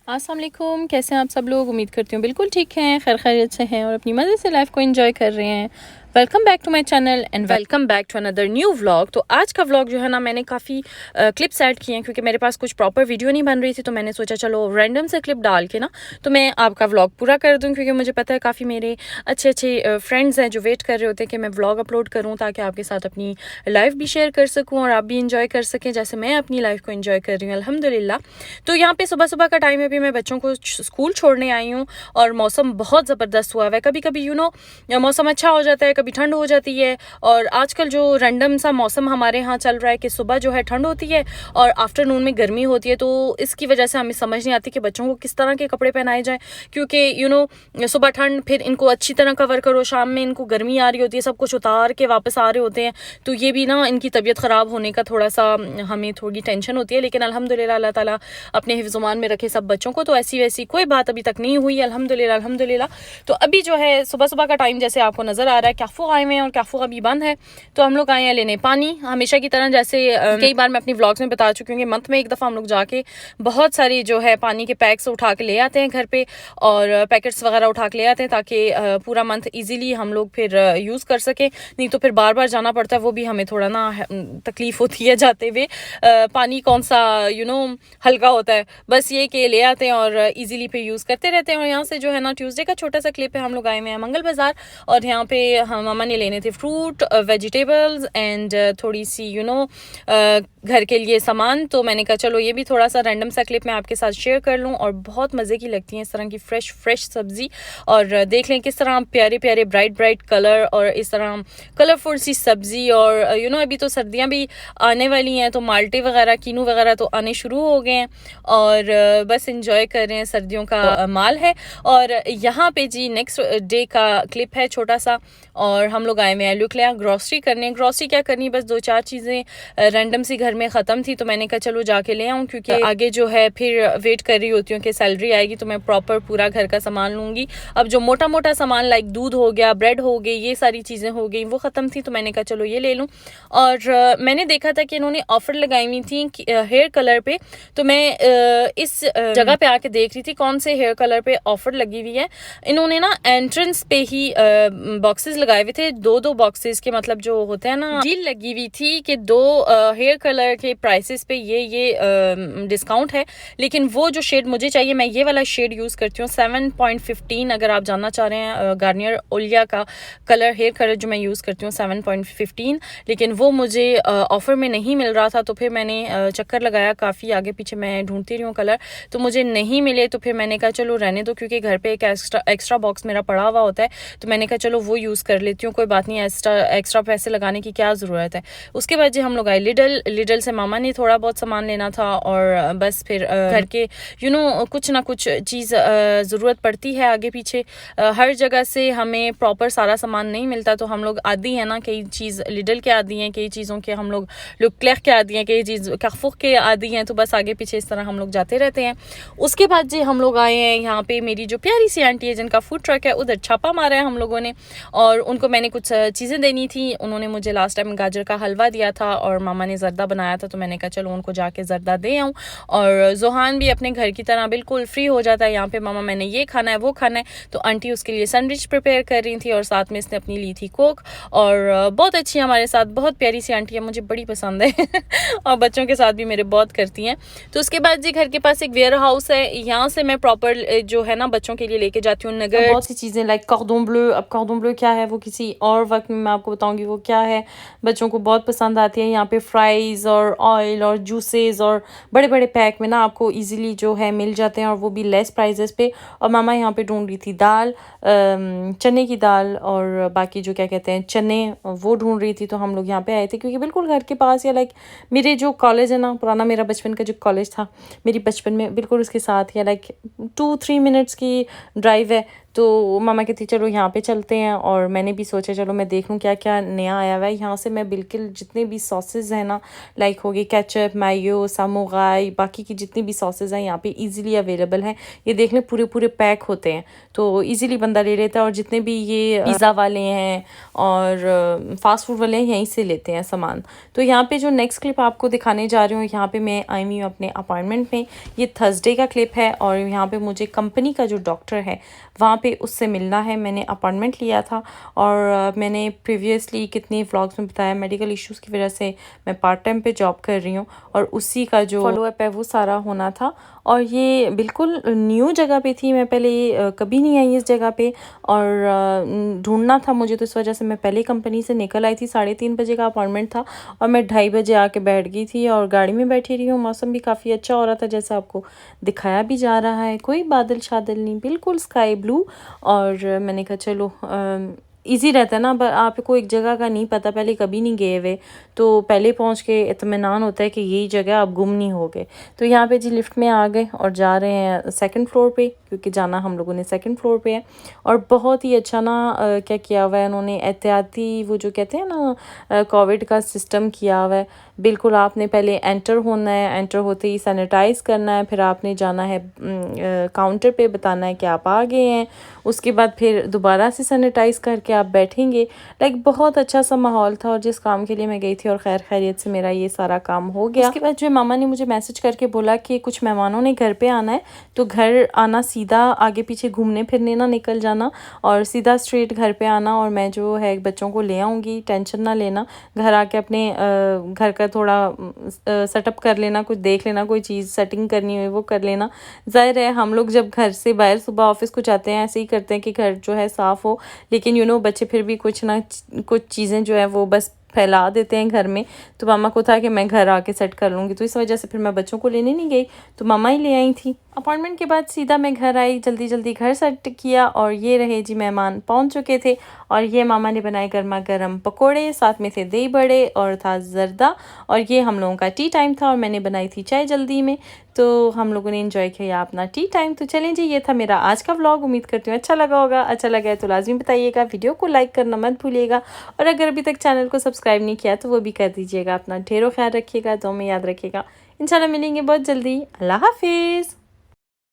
अस्सलाम वालेकुम, कैसे हैं आप सब लोग। उम्मीद करती हूँ बिल्कुल ठीक हैं, खैर खैरियत से हैं और अपनी मज़े से लाइफ को एंजॉय कर रहे हैं। Welcome back to my channel and welcome back to another new vlog. तो आज का व्लॉग जो है ना, मैंने काफ़ी क्लिप्स ऐड किए हैं क्योंकि मेरे पास कुछ प्रॉपर वीडियो नहीं बन रही थी, तो मैंने सोचा चलो रैंडम से क्लिप डाल के ना तो मैं आपका व्लॉग पूरा कर दूँ, क्योंकि मुझे पता है काफ़ी मेरे अच्छे अच्छे फ्रेंड्स हैं जो वेट कर रहे होते हैं कि मैं व्लॉग अपलोड करूँ ताकि आपके साथ अपनी लाइफ भी शेयर कर सकूँ और आप भी इंजॉय कर सकें जैसे मैं अपनी लाइफ को इंजॉय कर रही हूँ अल्हम्दुलिल्लाह। तो यहाँ पे सुबह सुबह का टाइम है, अभी मैं बच्चों को स्कूल छोड़ने आई हूँ और मौसम बहुत ज़बरदस्त हुआ है। कभी कभी मौसम अच्छा हो जाता है, कभी ठंड हो जाती है। और आजकल जो रैंडम सा मौसम हमारे यहाँ चल रहा है कि सुबह जो है ठंड होती है और आफ्टरनून में गर्मी होती है, तो इसकी वजह से हमें समझ नहीं आती कि बच्चों को किस तरह के कपड़े पहनाए जाएं, क्योंकि सुबह ठंड, फिर इनको अच्छी तरह कवर करो, शाम में इनको गर्मी आ रही होती है, सब कुछ उतार के वापस आ रहे होते हैं, तो ये भी ना इनकी तबीयत ख़राब होने का थोड़ा सा हमें थोड़ी टेंशन होती है। लेकिन अल्हम्दुलिल्लाह अल्लाह ताला अपने हिफ्ज़-ओ-मान में रखे सब बच्चों को, तो ऐसी वैसी कोई बात अभी तक नहीं हुई अल्हम्दुलिल्लाह अल्हम्दुलिल्लाह। तो अभी जो है सुबह सुबह का टाइम जैसे आपको नज़र आ रहा है, कैफ़ो आए हुए हैं और कैफ़ो अभी बंद है, तो हम लोग आए हैं लेने पानी हमेशा की तरह। जैसे कई बार मैं अपनी व्लॉग्स में बता चुकी हूँ कि मंथ में एक दफ़ा हम लोग जाके बहुत सारी जो है पानी के पैक्स उठा के ले आते हैं घर पे, और पैकेट्स वगैरह उठा के ले आते हैं ताकि पूरा मंथ ईजिली हम लोग फिर यूज़ कर सकें। नहीं तो फिर बार बार जाना पड़ता है, वो भी हमें थोड़ा ना तकलीफ़ होती है जाते हुए। पानी कौन सा हल्का होता है, बस ये कि ले आते हैं और इजीली फिर यूज़ करते रहते हैं। और यहाँ से जो है ना ट्यूसडे का छोटा सा क्लिप है, हम लोग आए हुए हैं मंगल बाज़ार और यहाँ पे हम मामा ने लेने थे फ्रूट, वेजिटेबल्स एंड थोड़ी सी घर के लिए सामान। तो मैंने कहा चलो ये भी थोड़ा सा रैंडम सा क्लिप मैं आपके साथ शेयर कर लूँ, और बहुत मज़े की लगती है इस तरह की फ्रेश सब्ज़ी। और देख लें किस तरह प्यारे प्यारे ब्राइट कलर और इस तरह कलरफुल सी सब्ज़ी। और अभी तो सर्दियाँ भी आने वाली हैं, तो माल्टे वगैरह कीनू वगैरह तो आने शुरू हो गए हैं और बस इंजॉय कर रहे हैं, सर्दियों का माल है। और यहाँ पे जी नेक्स्ट डे का क्लिप है छोटा सा, और हम लोग आए हुए हैं लुकलिया ग्रॉसरी करने। ग्रॉसरी क्या करनी, बस 2-4 चीज़ें रैंडम सी घर में ख़त्म थी, तो मैंने कहा चलो जाके ले आऊँ, क्योंकि आगे जो है फिर वेट कर रही होती हूँ कि सैलरी आएगी तो मैं प्रॉपर पूरा घर का सामान लूँगी। अब जो मोटा मोटा सामान लाइक दूध हो गया, ब्रेड हो गई, ये सारी चीज़ें हो गई, वो ख़त्म थी, तो मैंने कहा चलो ये ले लूँ। और मैंने देखा था कि इन्होंने ऑफ़र लगाई हुई थी हेयर कलर पे, तो मैं इस जगह पे आके देख रही थी कौन से हेयर कलर पे ऑफ़र लगी हुई है। इन्होंने ना एंट्रेंस पे ही बॉक्सेस लगाए हुए थे, दो बॉक्सेस के, मतलब जो होते हैं ना, डील लगी हुई थी कि 2 हेयर कलर के प्राइसेस पे ये डिस्काउंट है। लेकिन वो जो शेड मुझे चाहिए, मैं ये वाला शेड यूज़ करती हूँ 7.15। अगर आप जानना चाह रहे हैं गार्नियर ओलिया का हेयर कलर जो मैं यूज़ करती हूँ 7.15, लेकिन वो मुझे ऑफ़र में नहीं मिल रहा था, तो फिर मैंने चक्कर लगाया काफ़ी आगे पीछे, मैं ढूंढती रही हूँ कलर, तो मुझे नहीं मिले। तो फिर मैंने कहा चलो रहने दो, क्योंकि घर पे एक एक्स्ट्रा बॉक्स मेरा पड़ा हुआ होता है, तो मैंने कहा चलो वो यूज़ कर लेती हूँ, कोई बात नहीं, एक्स्ट्रा पैसे लगाने की क्या ज़रूरत है। उसके बाद जी हम लोग आए लिडल से, मामा ने थोड़ा बहुत सामान लेना था, और बस फिर घर के कुछ ना कुछ चीज़ ज़रूरत पड़ती है आगे पीछे। हर जगह से हमें प्रॉपर सारा सामान नहीं मिलता, तो हम लोग आदी हैं ना, कई चीज़ लिडल के आदी हैं, कई चीज़ों के हम लोग लुक्लेख के आदी हैं, कई चीज़ कैफुक के आदी हैं, तो बस आगे पीछे इस तरह हम लोग जाते रहते हैं। उसके बाद जी हम लोग आए हैं यहाँ पे, मेरी जो प्यारी सी आंटी है जिनका फूड ट्रक है, उधर छापा मारा है हम लोगों ने, और उनको मैंने कुछ चीज़ें देनी थी। उन्होंने मुझे लास्ट टाइम गाजर का हलवा दिया था और मामा ने ज़र्दा बनाया था, तो मैंने कहा चलो उनको जाके ज़र्दा दे आऊँ। और जोहान भी अपने घर की तरह बिल्कुल फ्री हो जाता है यहाँ पे, मामा मैंने ये खाना है वो खाना है, तो आंटी उसके लिए सैंडविच प्रिपेयर कर रही थी और साथ में इसने अपनी ली थी कोक। और बहुत अच्छी हमारे साथ, बहुत प्यारी सी आंटी है, मुझे बड़ी पसंद है और बच्चों के साथ भी मेरे बहुत करती हैं। तो उसके बाद जी घर के पास एक वेयर हाउस है, यहाँ से मैं प्रॉपर जो है ना बच्चों के लिए लेके जाती हूँ नगेट्स, बहुत सी चीज़ें लाइक कॉर्डन ब्लू। अब कॉर्डन ब्लू क्या है वो किसी और वक्त में मैं आपको बताऊंगी वो क्या है, बच्चों को बहुत पसंद आती है। यहाँ पे फ्राइज़ और ऑयल और जूसेस और बड़े बड़े पैक में ना आपको इजीली जो है मिल जाते हैं, और वो भी लेस प्राइजेस पे। और मामा यहाँ पे ढूंढ रही थी दाल, चने की दाल, और बाकी जो क्या कहते हैं चने, वो ढूंढ रही थी। तो हम लोग यहाँ पे आए थे क्योंकि बिल्कुल घर के पास, या लाइक मेरे जो कॉलेज है ना, पुराना मेरा बचपन का जो कॉलेज था, मेरी बचपन में बिल्कुल उसके साथ, या लाइक 2-3 मिनट्स की ड्राइव है, तो मामा कहती चलो यहाँ पे चलते हैं, और मैंने भी सोचा चलो मैं देख लूँ क्या क्या नया आया हुआ है। यहाँ से मैं बिल्कुल जितने भी सॉसेज हैं ना, लाइक हो गई केचप, मायो, सामोगाई, बाकी की जितनी भी सॉसेज हैं यहाँ पे इजीली अवेलेबल हैं। ये देख लें पूरे पूरे पैक होते हैं, तो इजीली बंदा ले लेता है। और जितने भी ये पिज़्ज़ा वाले हैं और फास्ट फूड वाले हैं यहीं से लेते हैं सामान। तो यहाँ पे जो नेक्स्ट क्लिप आपको दिखाने जा रही हूँ, यहाँ पे मैं आई हुई हूँ अपने अपार्टमेंट में। ये थर्सडे का क्लिप है और यहाँ पे मुझे कंपनी का जो डॉक्टर है वहाँ पे उससे मिलना है। मैंने अपॉइंटमेंट लिया था और मैंने प्रीवियसली कितने व्लॉग्स में बताया मेडिकल इश्यूज़ की वजह से मैं पार्ट टाइम पे जॉब कर रही हूँ और उसी का जो फॉलोअप है वो सारा होना था। और ये बिल्कुल न्यू जगह पे थी, मैं पहले कभी नहीं आई इस जगह पे और ढूंढना था मुझे, तो इस वजह से मैं पहले कंपनी से निकल आई थी। 3:30 बजे का अपॉइंटमेंट था और मैं 2:30 बजे आके बैठ गई थी और गाड़ी में बैठी रही हूँ। मौसम भी काफ़ी अच्छा हो रहा था जैसा आपको दिखाया भी जा रहा है, कोई बादल शादल नहीं, बिल्कुल स्काई ब्लू। और मैंने कहा चलो इजी रहता है ना, पर आपको एक जगह का नहीं पता, पहले कभी नहीं गए हुए, तो पहले पहुंच के इत्मीनान होता है कि यही जगह आप गुम नहीं हो गए। तो यहाँ पे जी लिफ्ट में आ गए और जा रहे हैं सेकंड फ्लोर पे, क्योंकि जाना हम लोगों ने सेकंड फ्लोर पे है। और बहुत ही अच्छा ना क्या किया हुआ है उन्होंने, एहतियाती वो जो कहते हैं ना कोविड का सिस्टम किया हुआ है। बिल्कुल आपने पहले एंटर होना है, एंटर होते ही सैनिटाइज़ करना है, फिर आपने जाना है काउंटर पे बताना है कि आप आ गए हैं, उसके बाद फिर दोबारा से सैनिटाइज़ करके आप बैठेंगे। लाइक बहुत अच्छा सा माहौल था और जिस काम के लिए मैं गई थी और खैर खैरियत से मेरा ये सारा काम हो गया। उसके बाद जो मामा ने मुझे मैसेज करके बोला कि कुछ मेहमानों ने घर पे आना है, तो घर आना, सीधा आगे पीछे घूमने फिरने ना निकल जाना और सीधा स्ट्रेट घर पे आना, और मैं जो है बच्चों को ले आऊँगी, टेंशन ना लेना। घर आके अपने घर का थोड़ा सेटअप कर लेना, कुछ देख लेना, कोई चीज़ सेटिंग करनी हो वो कर लेना। ज़ाहिर है हम लोग जब घर से बाहर सुबह ऑफिस को जाते हैं ऐसे ही करते हैं कि घर जो है साफ़ हो, लेकिन बच्चे फिर भी कुछ ना कुछ चीज़ें जो है वो बस फैला देते हैं घर में। तो मामा को था कि मैं घर आके सेट कर लूँगी, तो इस वजह से फिर मैं बच्चों को लेने नहीं गई, तो मामा ही ले आई थी। अपॉइंटमेंट के बाद सीधा मैं घर आई, जल्दी जल्दी घर सेट किया और ये रहे जी मेहमान पहुंच चुके थे। और ये मामा ने बनाए गर्मा गर्म पकोड़े, साथ में थे दही बड़े और था जर्दा, और ये हम लोगों का टी टाइम था और मैंने बनाई थी चाय जल्दी में। तो हम लोगों ने एंजॉय किया अपना टी टाइम। तो चलें जी, ये था मेरा आज का व्लॉग। उम्मीद करती हूँ अच्छा लगा होगा। अच्छा लगा है तो लाजमी बताइएगा, वीडियो को लाइक करना मत भूलिएगा, और अगर अभी तक चैनल को सब्सक्राइब नहीं किया तो वो भी कर दीजिएगा। अपना ढेरों ख्याल रखिएगा, दुआ में याद रखिएगा। इंशाल्लाह मिलेंगे बहुत जल्दी। अल्लाह हाफिज़।